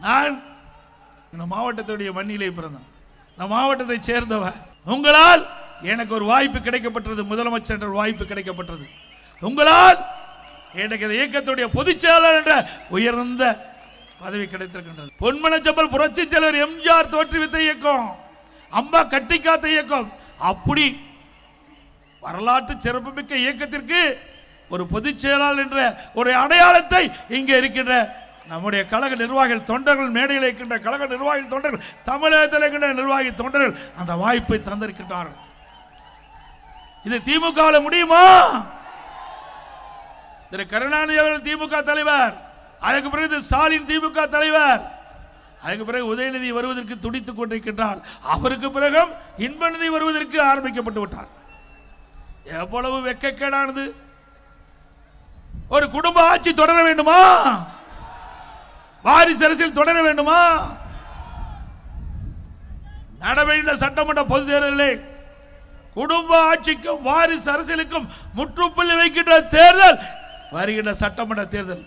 நான் இந்த மாவட்டத்துடைய மண்ணிலே பிறந்தேன், இந்த மாவட்டத்தை சேர்ந்தவர். உங்களால் எனக்கு ஒரு வாய்ப்பு கிடைக்கப்பட்டது, முதலமைச்சர் என்ற வாய்ப்பு கிடைக்கப்பட்டது. உங்களால் எனக்கு இந்த இயக்கத்துடைய பொதுச் செயலாளர் என்ற உயர்ந்த பதவி கிடைத்திருக்கின்றது. பொன்மனச்செம்மல் புரட்சி தலைவர் எம்ஜிஆர் தோற்றுவித்த இயக்கம், அம்மா கட்டிக்காத்த இயக்கம். அப்படி வரலாற்று சிறப்புமிக்க இயக்கத்திற்கு ஒரு பொதுச் செயலாளர் என்ற ஒரு அடையாளத்தை இங்கே இருக்கின்ற நம்முடைய கழக நிர்வாகிகள் தொண்டர்கள், மேடையில் இருக்கின்ற கழக நிர்வாகிகள் தொண்டர்கள், தமிழகத்தில் இருக்கின்ற நிர்வாகி தொண்டர்கள் அந்த வாய்ப்பை தந்திருக்கின்றார்கள். இது திமுக முடியுமா? திரு கருணாநிதி அவர்கள் திமுக தலைவர், அதுக்கு பிறகு ஸ்டாலின் திமுக தலைவர், அதுக்கு பிறகு உதயநிதி வருவதற்கு துடித்துக் கொண்டிருக்கின்றார். அவருக்கு பிறகு இன்பநிதி வருவதற்கு ஆரம்பிக்கப்பட்டு விட்டார். எவ்வளவு வெட்கக்கேடானது! ஒரு குடும்ப ஆட்சி தொடர வேண்டுமா? வாரிசு அரசியல் தொடர வேண்டுமா? நடவேண்ட சட்டமன்ற பொது தேர்தலில் குடும்ப ஆட்சிக்கும் வாரிசு அரசியலுக்கும் முற்றுப்புள்ளி வைக்கின்ற தேர்தல் வருகின்ற சட்டமன்ற தேர்தல்.